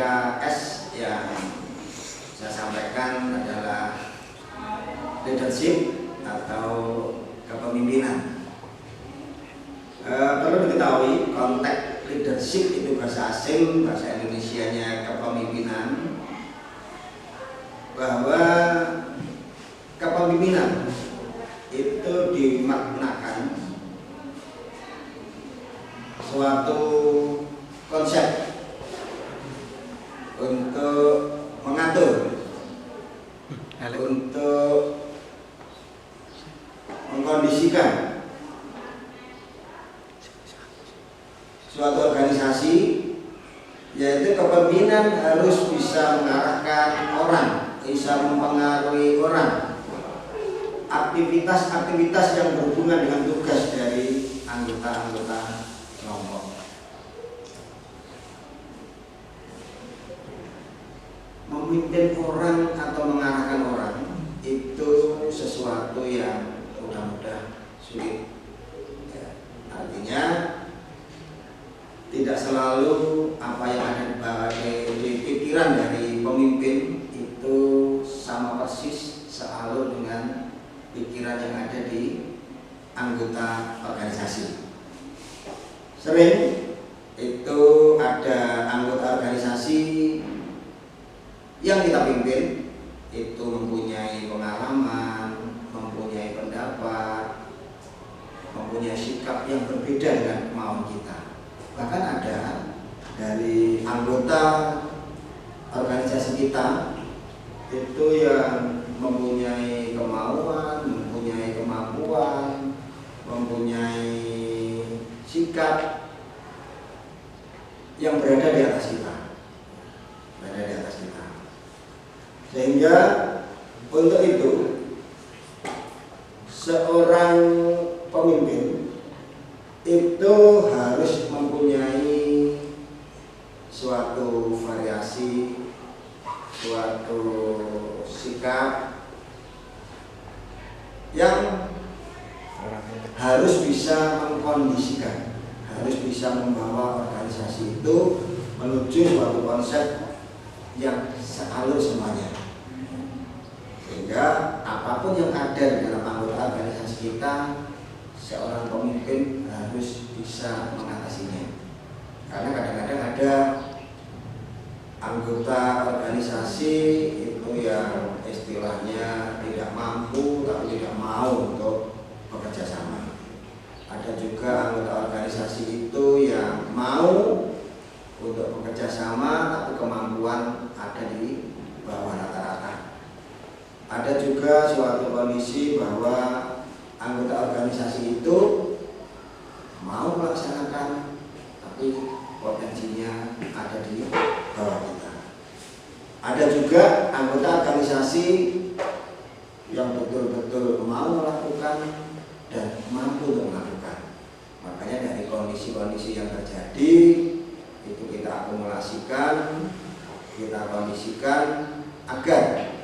3S yang saya sampaikan adalah leadership atau kepemimpinan. Perlu diketahui konteks leadership itu bahasa asing, bahasa Indonesianya kepemimpinan, bahwa kepemimpinan itu dimaknakan suatu konsep untuk mengatur, untuk mengkondisikan suatu organisasi, yaitu kepemimpinan harus bisa mengarahkan orang, bisa mempengaruhi orang, aktivitas-aktivitas yang berhubungan dengan tugas dari anggota-anggota kelompok. Memimpin orang atau mengarahkan orang itu sesuatu yang mudah-mudahan sulit. Ya, artinya tidak selalu apa yang ada di pikiran dari pemimpin itu sama persis sealur dengan pikiran yang ada di anggota organisasi. Sering itu ada anggota organisasi yang kita pimpin itu mempunyai pengalaman, mempunyai pendapat, mempunyai sikap yang berbeda dengan kemauan kita. Bahkan ada dari anggota organisasi kita itu yang mempunyai kemauan, mempunyai kemampuan, mempunyai sikap yang berada di atas kita, sehingga untuk itu seorang pemimpin itu harus mempunyai suatu variasi, suatu sikap yang harus bisa mengkondisikan, harus bisa membawa organisasi itu menuju suatu konsep yang sealur semuanya, sehingga apapun yang ada di dalam anggota organisasi kita, seorang pemimpin harus bisa mengatasinya. Karena kadang-kadang ada anggota organisasi itu yang istilahnya tidak mampu tapi tidak mau untuk bekerja sama. Ada juga anggota organisasi itu yang mau untuk bekerja sama tapi kemampuan ada di bawah rata-rata. Ada juga suatu kondisi bahwa anggota organisasi itu mau melaksanakan tapi potensinya ada di bawah kita. Ada juga anggota organisasi yang betul-betul mau melakukan dan mampu untuk melakukan. Makanya dari kondisi-kondisi yang terjadi itu kita akumulasikan, kita kondisikan agar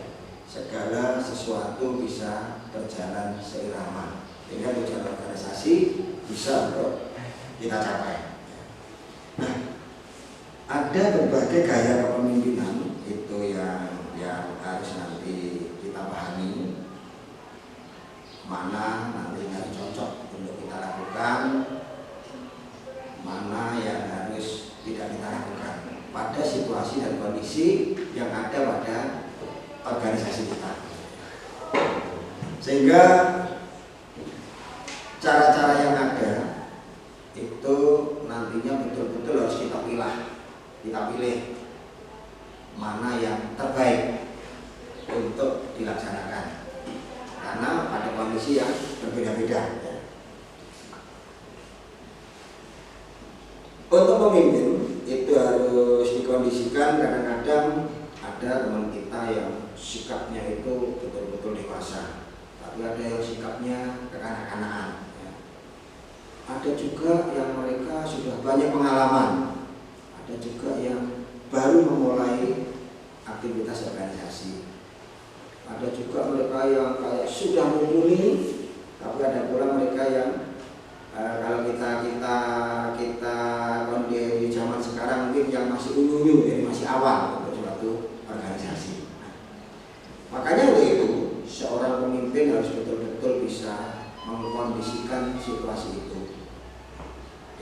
segala sesuatu bisa berjalan seirama, sehingga tujuan organisasi bisa untuk kita capai. Nah, ada berbagai gaya kepemimpinan itu yang harus nanti kita pahami, mana nantinya cocok untuk kita lakukan, mana yang harus tidak kita lakukan pada situasi dan kondisi yang ada pada organisasi kita. Sehingga cara-cara yang ada itu nantinya betul-betul harus kita pilih mana yang terbaik untuk dilaksanakan, karena pada kondisi yang berbeda-beda. Untuk memimpin itu harus dikondisikan. Kadang-kadang ada teman kita yang sikapnya itu betul-betul dewasa, tapi ada yang sikapnya kekanak-kanakan. Ada juga yang mereka sudah banyak pengalaman, ada juga yang baru memulai aktivitas organisasi, ada juga mereka yang kayak sudah mumpuni, tapi ada pula mereka yang kalau kita di zaman sekarang mungkin yang masih unyu-unyu, jadi masih awal untuk suatu organisasi. Makanya untuk itu seorang pemimpin harus betul-betul bisa mengkondisikan situasi itu.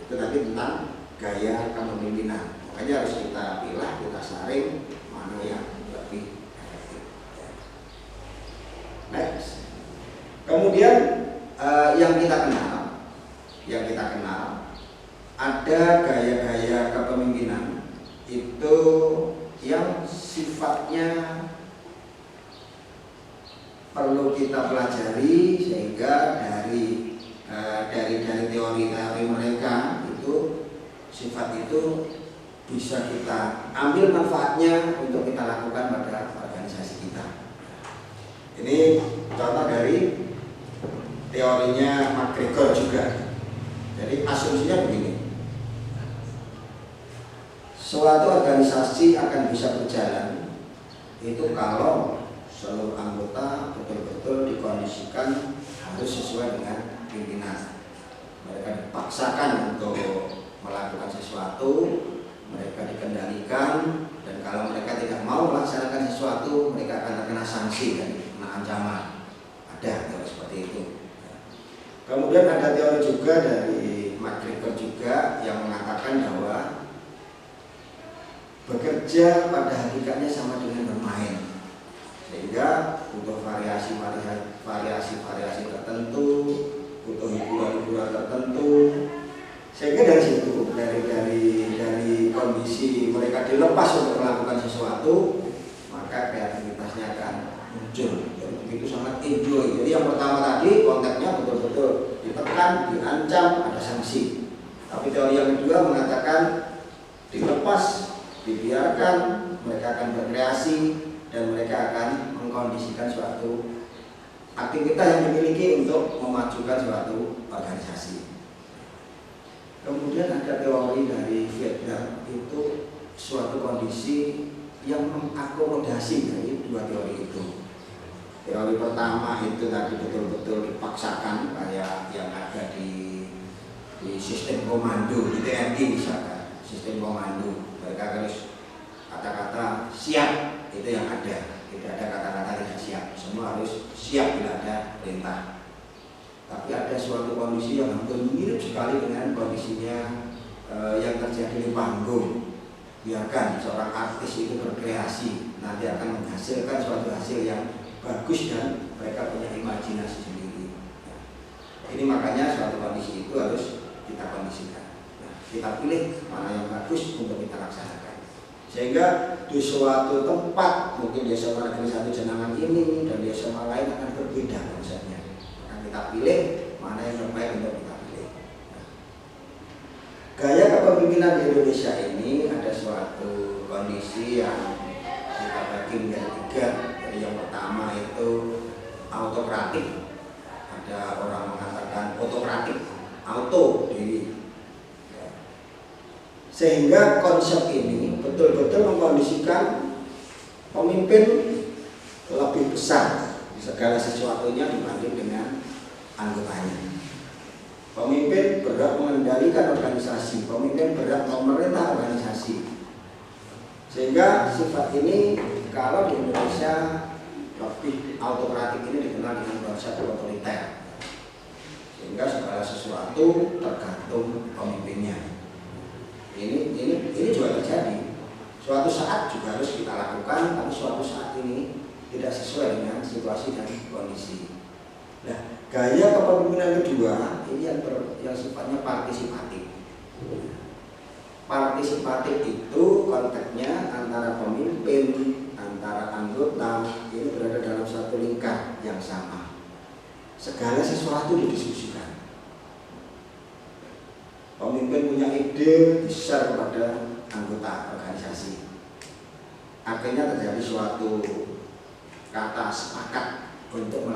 Itu tadi tentang gaya kepemimpinan. Makanya harus kita pilih, kita saring mana yang lebih efektif. Next. Kemudian yang kita kenal ada gaya-gaya kepemimpinan itu yang sifatnya perlu kita pelajari, sehingga dari teori-teori mereka itu sifat itu bisa kita ambil manfaatnya untuk kita lakukan pada organisasi kita. Ini contoh dari teorinya McGregor juga. Jadi asumsinya begini, suatu organisasi akan bisa berjalan itu kalau seluruh anggota betul-betul dikondisikan harus sesuai dengan pimpinan. Mereka dipaksakan untuk melakukan sesuatu, mereka dikendalikan, dan kalau mereka tidak mau melaksanakan sesuatu, mereka akan terkena sanksi dan kena ancaman. Ada teori seperti itu. Kemudian ada teori juga dari McGregor juga yang mengatakan bahwa bekerja pada hakikatnya sama dengan bermain, sehingga butuh variasi tertentu, butuh hiburan tertentu, sehingga dari situ dari kondisi mereka dilepas untuk melakukan sesuatu, maka kreativitasnya akan muncul. Jadi begitu sangat enjoy. Jadi yang pertama tadi konteksnya betul-betul ditekan, diancam, ada sanksi. Tapi teori yang kedua mengatakan dilepas, dibiarkan, mereka akan berkreasi dan mereka akan mengkondisikan suatu aktivitas yang dimiliki untuk memajukan suatu organisasi. Kemudian ada teori dari Vietnam, itu suatu kondisi yang mengakomodasi dari dua teori itu. Teori pertama itu tadi betul-betul dipaksakan, kayak yang ada di sistem komando di TNI misalkan, sistem komando. Mereka harus kata-kata siap, itu yang ada. Tidak ada kata-kata tidak siap, semua harus siap bila ada perintah. Tapi ada suatu kondisi yang hampir mirip sekali dengan kondisinya yang terjadi di panggung. Biarkan seorang artis itu berkreasi, nanti akan menghasilkan suatu hasil yang bagus dan mereka punya imajinasi sendiri. Ini makanya suatu kondisi itu harus kita kondisikan. Kita pilih mana yang bagus untuk kita laksanakan, sehingga di suatu tempat mungkin di SMA negeri 1 Jenangan ini dan di SMA lain akan berbeda konsepnya. Maka kita pilih mana yang terbaik untuk kita pilih. Gaya kepemimpinan di Indonesia ini ada suatu kondisi yang kita bagi menjadi 3. Jadi yang pertama itu autokratik. Ada orang mengatakan autokratik, auto diri. Sehingga konsep ini betul-betul mengkondisikan pemimpin lebih besar segala sesuatunya dibanding dengan anggotanya. Pemimpin berhak mengendalikan organisasi, pemimpin berhak memerintah organisasi. Sehingga sifat ini kalau di Indonesia lebih autokratik ini dikenal dengan konsep otoriter. Sehingga segala sesuatu tergantung pemimpinnya. Ini juga terjadi. Suatu saat juga harus kita lakukan, tapi suatu saat ini tidak sesuai dengan situasi dan kondisi. Nah, gaya kepemimpinan kedua ini yang sifatnya partisipatif. Partisipatif itu konteksnya antara pemimpin, antara anggota ini berada dalam satu lingkar yang sama. Segala sesuatu didiskusikan. Pemimpin punya ide besar kepada anggota organisasi. Akhirnya terjadi suatu kata sepakat untuk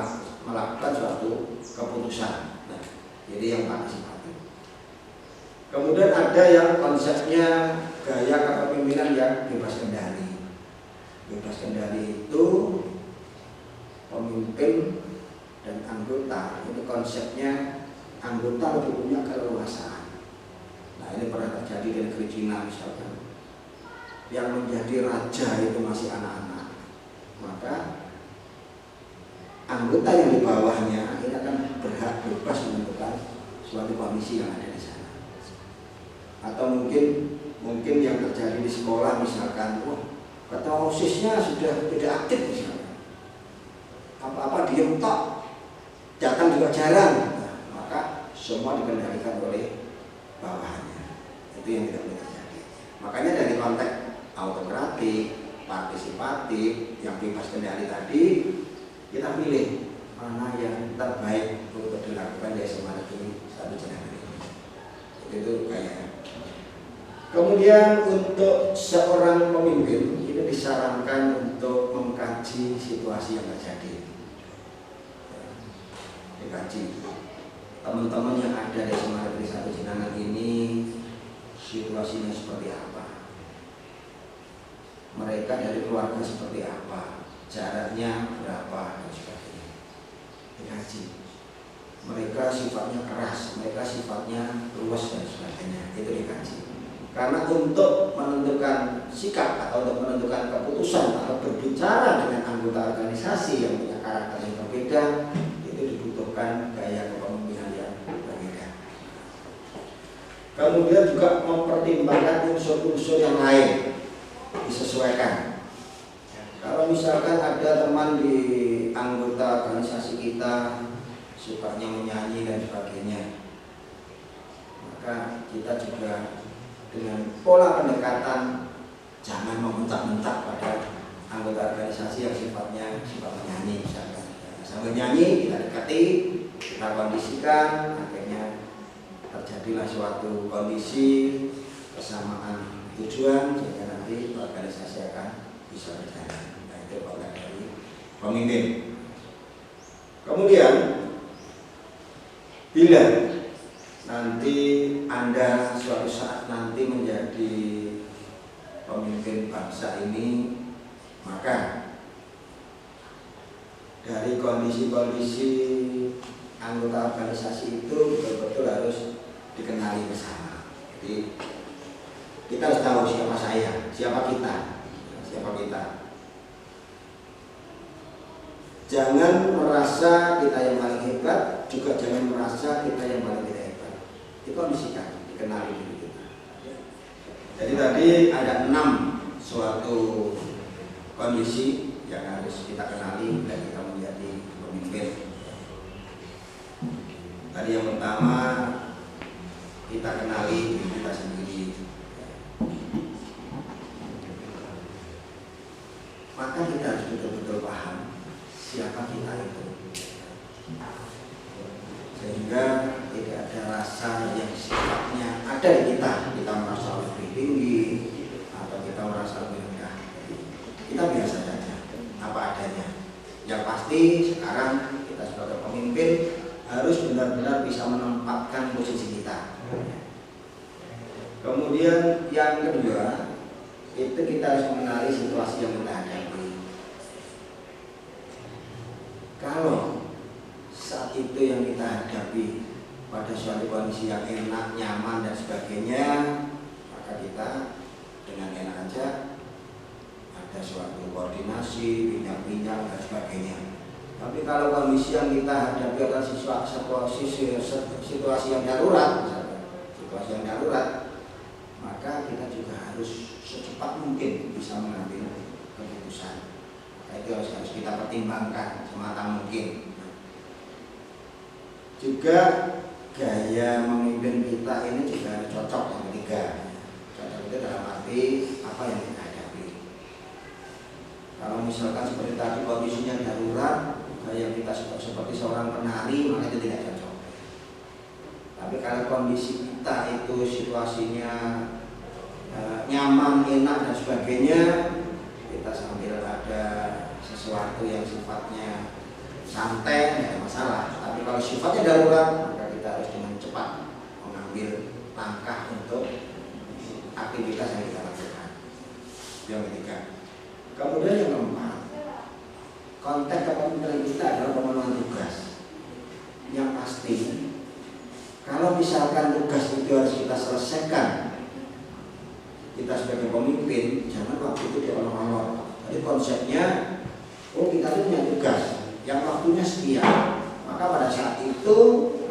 melakukan suatu keputusan. Nah, jadi yang partisipatif. Kemudian ada yang konsepnya gaya kepemimpinan yang bebas kendali. Bebas kendali itu pemimpin dan anggota, ini konsepnya anggota lebih punya keleluasaan. Nah, ini pernah terjadi di negeri Cina misalkan. yang menjadi raja itu masih anak-anak, maka anggota yang di bawahnya ini akan berhak bebas menentukan suatu kondisi yang ada di sana. Atau mungkin yang terjadi di sekolah, misalkan, wah, ketua OSIS-nya sudah tidak aktif misalkan, apa-apa diem tok, datang juga jarang, nah, maka semua dikendalikan oleh bawahannya. Itu yang tidak boleh terjadi. Makanya dari konteks autokratik, partisipatif, yang bebas kendali tadi, kita pilih mana yang terbaik untuk dilakukan di SMA Negeri 1 Jenangan ini. Itu kayaknya. Kemudian untuk seorang pemimpin itu disarankan untuk mengkaji situasi yang terjadi. Dikaji teman-teman yang ada di SMA Negeri 1 Jenangan ini situasinya seperti apa, mereka dari keluarga seperti apa, jaraknya berapa, dan sebagainya. Dikaji. Mereka sifatnya keras, mereka sifatnya luas, dan sebagainya. Itu dikaji. Karena untuk menentukan sikap atau untuk menentukan keputusan atau berbicara dengan anggota organisasi yang punya karakter yang berbeda, itu dibutuhkan gaya kepemimpinan yang berbeda. Kemudian juga mempertimbangkan unsur-unsur yang lain, disesuaikan. Kalau misalkan ada teman di anggota organisasi kita sukanya menyanyi dan sebagainya, maka kita juga dengan pola pendekatan jangan mementak-mentak pada anggota organisasi yang sifatnya sifat menyanyi misalkan. Sambil nyanyi kita dekati, kita kondisikan, akhirnya terjadilah suatu kondisi kesamaan tujuan sehingga nanti organisasi akan bisa berjalan. Nah, itu pola dari pemimpin. Kemudian bila nanti Anda suatu saat nanti menjadi pemimpin bangsa ini, maka dari kondisi-kondisi anggota organisasi itu betul-betul harus dikenali bersama. Jadi kita harus tahu siapa saya, siapa kita. Jangan merasa kita yang paling hebat, juga jangan merasa kita yang paling tidak hebat. Dikondisikan, dikenali diri kita. Jadi tadi ada 6 suatu kondisi yang harus kita kenali dan kita menjadi pemimpin. Tadi yang pertama, kita kenali diri kita sendiri. Maka kita harus betul-betul paham siapa kita itu, sehingga tidak ada rasa yang sifatnya ada di kita merasa lebih tinggi atau kita merasa lebih rendah. Kita biasa saja, apa adanya. Yang pasti sekarang kita sebagai pemimpin harus benar-benar bisa menempatkan posisi kita. Kemudian yang kedua, itu kita harus mengenali situasi yang kita hadapi. Kalau saat itu yang kita hadapi pada suatu kondisi yang enak, nyaman dan sebagainya, maka kita dengan enak aja ada suatu koordinasi, bincang-bincang dan sebagainya. Tapi kalau kondisi yang kita hadapi adalah situasi yang darurat, maka kita juga harus secepat mungkin bisa mengambil keputusan. Itu harus kita pertimbangkan semata mungkin. Juga gaya memimpin kita ini juga harus cocok. Yang ketiga, cocok itu dalam arti apa yang kita hadapi. Kalau misalkan seperti tadi kondisinya darurat, gaya kita seperti seorang penari, maka itu tidak cocok. Tapi kalau kondisi kita itu situasinya nyaman, enak dan sebagainya, kita sambil ada sesuatu yang sifatnya santai, tidak ada masalah. Tapi kalau sifatnya darurat, maka kita harus dengan cepat mengambil langkah untuk aktivitas yang kita lakukan. Yang ketiga. Kemudian yang keempat, konteks kepemimpinan kita adalah pemenuhan tugas. Yang pasti, kalau misalkan tugas itu harus kita selesaikan, kita sebagai pemimpin jangan Jadi konsepnya, oh kita itu punya tugas yang waktunya sekian, maka pada saat itu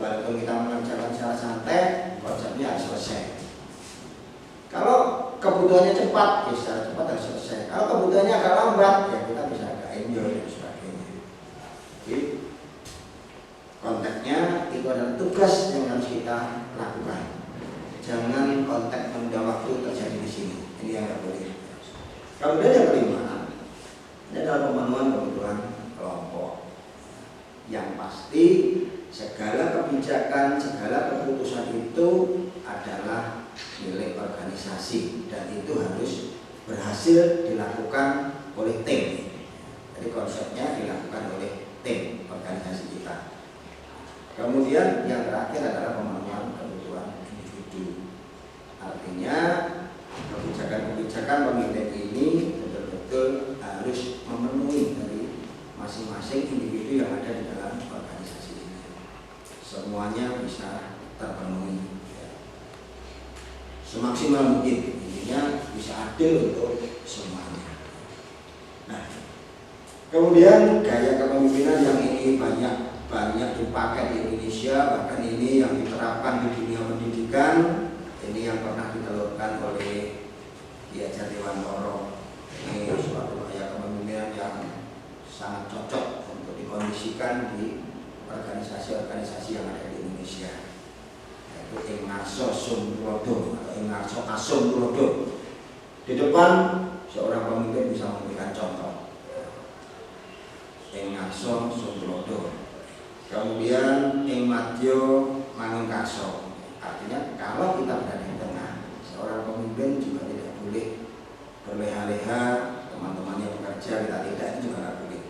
walaupun kita mengerjakan secara santai, konsepnya harus selesai. Kalau kebutuhannya cepat, ya secara cepat harus selesai. Kalau kebutuhannya agak lambat, ya kita bisa agak enjoy dan sebagainya. Jadi konteksnya itu adalah tugas yang harus kita lakukan. Jangan konteks menunda waktu terjadi di sini. Ini yang nggak boleh. Kemudian yang kelima, ini adalah pemenuhan kebutuhan kelompok. Yang pasti segala kebijakan, segala keputusan itu adalah milik organisasi dan itu harus berhasil dilakukan oleh tim. Jadi konsepnya dilakukan oleh tim organisasi kita. Kemudian yang terakhir adalah pemenuhan kebutuhan individu. Artinya kebijakan-kebijakan pemimpin ini betul-betul harus memenuhi dari masing-masing individu yang ada di dalam organisasi ini. Semuanya bisa terpenuhi semaksimal mungkin, intinya bisa adil untuk semuanya. Nah, kemudian gaya kepemimpinan yang ini banyak dipakai di Indonesia, bahkan ini yang diterapkan di dunia pendidikan, ini yang pernah ditelurkan oleh Ki Hajar Dewantoro. Ini suatu gaya kepemimpinan yang sangat cocok untuk dikondisikan di organisasi-organisasi yang ada di Indonesia. Ing ngarsa sum tulodo atau ing ngarsa asum tulodo. Di depan seorang pemimpin bisa memberikan contoh. Ing ngarsa sum tulodo. Kemudian ing madya mangun karso. Artinya kalau kita berada di tengah, seorang pemimpin juga tidak boleh berleha-leha, teman-temannya bekerja kita tidak, itu juga tidak boleh.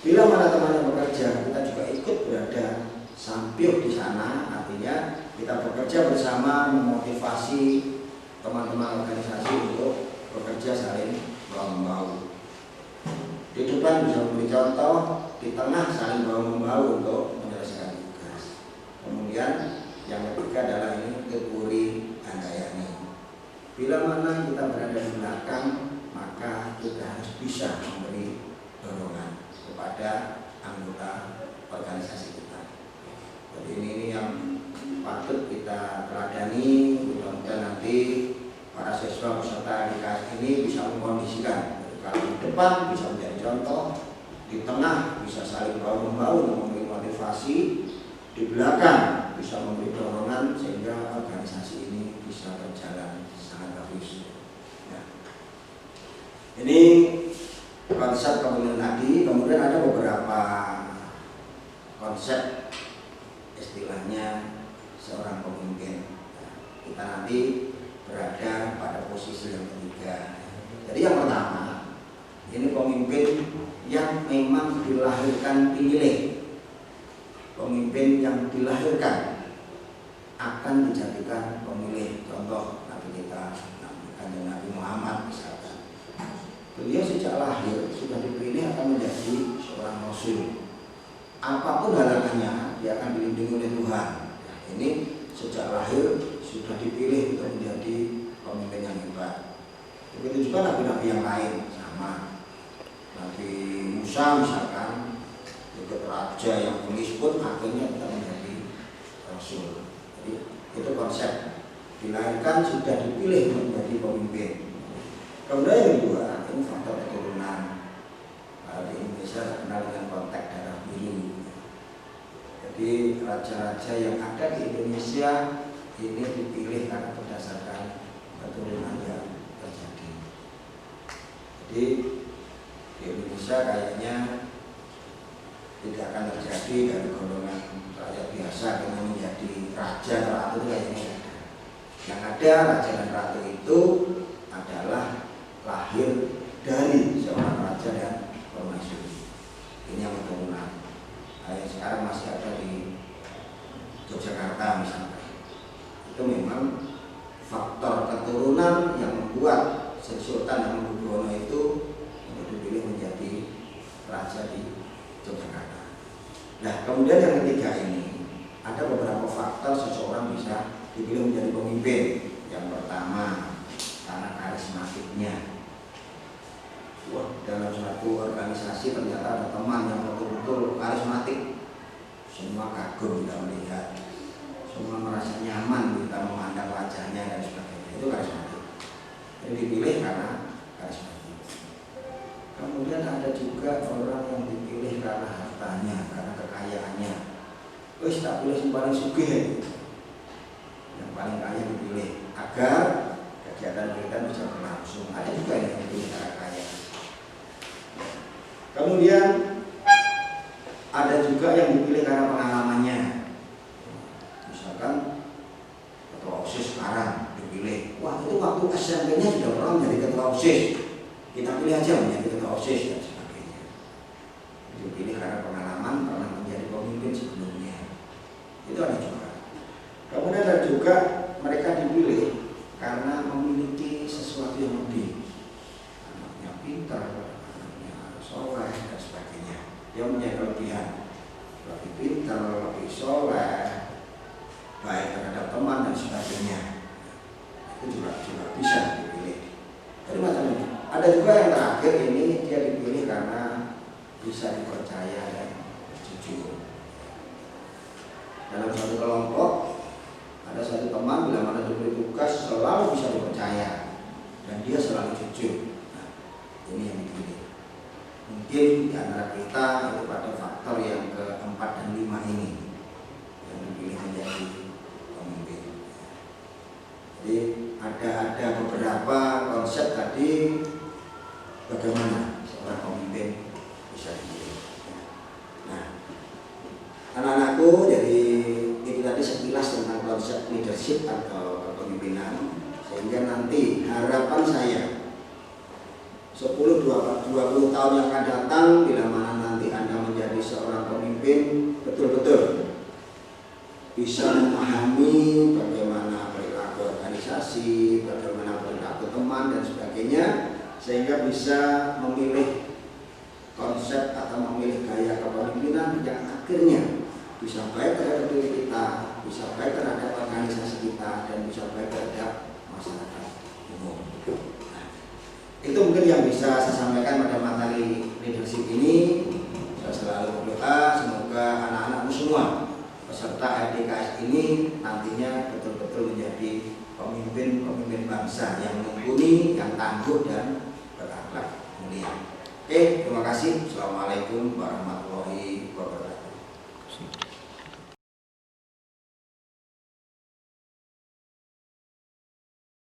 Bila mana temannya bekerja, kita juga ikut berada samping di sana, artinya kita bekerja bersama memotivasi teman-teman organisasi untuk bekerja saling bahu-membahu. Di depan bisa memberi contoh, di tengah saling bahu-membahu untuk menyelesaikan tugas. Kemudian yang ketiga adalah ini Tuturi Handayani. Bila mana kita berada di belakang, maka kita harus bisa memberi dorongan kepada anggota organisasi kita. Jadi ini yang patut kita teladani. Mudah-mudahan nanti para siswa peserta DKS ini bisa mengkondisikan. Kalau di depan bisa menjadi contoh, di tengah bisa saling bahu-membahu memberi motivasi, di belakang bisa memberi dorongan sehingga organisasi ini bisa berjalan sangat bagus. Ya. Ini konsep kemudian tadi, kemudian ada beberapa konsep istilahnya seorang pemimpin. Kita nanti berada pada posisi yang ketiga. Jadi yang pertama, ini pemimpin yang memang dilahirkan pilih. Pemimpin yang dilahirkan akan dijadikan pemilih. Contoh Nabi kita, Nabi Muhammad misalkan. Beliau sejak lahir sudah dipilih akan menjadi seorang rasul. Apapun halangannya, dia akan dilindungi oleh Tuhan. Ini sejak lahir sudah dipilih untuk menjadi pemimpin yang hebat. Begitu juga nabi-nabi yang lain sama. Nabi Musa misalkan, ikut raja yang tulis pun akhirnya kita menjadi rasul. Jadi itu konsep, dilahirkan sudah dipilih menjadi pemimpin. Kemudian yang kedua, ini faktor keturunan. Di Indonesia terkenal dengan konteks darah biru. Jadi raja-raja yang ada di Indonesia ini dipilih karena berdasarkan keturunan yang terjadi. Jadi di Indonesia kayaknya tidak akan terjadi dari golongan rakyat biasa dengan menjadi raja atau ratu, itu kayaknya ada. Yang ada raja dan ratu itu adalah lahir dari seorang raja dan permaisuri. Ini yang keturunan. Yang sekarang masih ada di Yogyakarta misalnya. Itu memang faktor keturunan yang membuat Sultan Hamengkubuwono itu dipilih menjadi raja di Yogyakarta. Nah, kemudian yang ketiga ini ada beberapa faktor seseorang bisa dipilih menjadi pemimpin. Yang pertama, karena karismatiknya. wah, dalam suatu organisasi ternyata ada teman yang betul-betul karismatik, semua kagum kita melihat, semua merasa nyaman kita memandang wajahnya dan sebagainya, itu karismatik. Jadi dipilih karena karismatik. Kemudian ada juga orang yang dipilih karena hartanya, karena kekayaannya. Wis tak pilih yang paling sugih, yang paling kaya dipilih agar kegiatan-kegiatan bisa berlangsung. Ada juga yang dipilih karena kaya. Kemudian ada juga yang dipilih karena pengalamannya. Misalkan ketua OSIS sekarang dipilih, wah itu waktu SMP-nya sudah pernah menjadi ketua OSIS, kita pilih aja menjadi ketua OSIS dan sebagainya. Dipilih karena pengalaman, pernah menjadi pemimpin sebelumnya. Itu ada juga. Kemudian ada juga mereka dipilih karena memiliki sesuatu yang lebih, anaknya pintar, anaknya soleh dan sebagainya. Dia punya kelebihan, lebih pintar, lebih soleh, baik terhadap teman dan sebagainya. Itu juga bisa dipilih. Jadi macam-macam. Ada juga yang terakhir ini dia dipilih karena bisa dipercaya dan jujur. Dalam satu kelompok ada satu teman bila mana diberi tugas selalu bisa dipercaya dan dia selalu jujur. Nah, ini yang dipilih. Mungkin di antara kita itu pada faktor yang keempat dan lima ini yang dipilih menjadi pemimpin. Jadi ada beberapa konsep tadi bagaimana seorang pemimpin bisa dipilih. Nah, anak-anakku, jadi itu tadi sekilas tentang konsep leadership atau kepemimpinan, sehingga nanti harapan saya 10-20 tahun yang akan datang, bila mana nanti Anda menjadi seorang pemimpin, betul-betul bisa memahami bagaimana perilaku organisasi, bagaimana perilaku teman dan sebagainya, sehingga bisa memilih konsep atau memilih gaya kepemimpinan yang akhirnya bisa baik terhadap diri kita, bisa baik terhadap organisasi kita, dan bisa baik terhadap masyarakat umum. Nah, itu mungkin yang bisa saya sampaikan pada materi leadership ini. Saya selalu berdoa semoga anak-anakmu semua peserta RDKS ini nantinya betul-betul menjadi pemimpin bangsa yang mumpuni, yang tangguh dan berakhlak mulia. Oke, terima kasih. Assalamualaikum warahmatullahi wabarakatuh.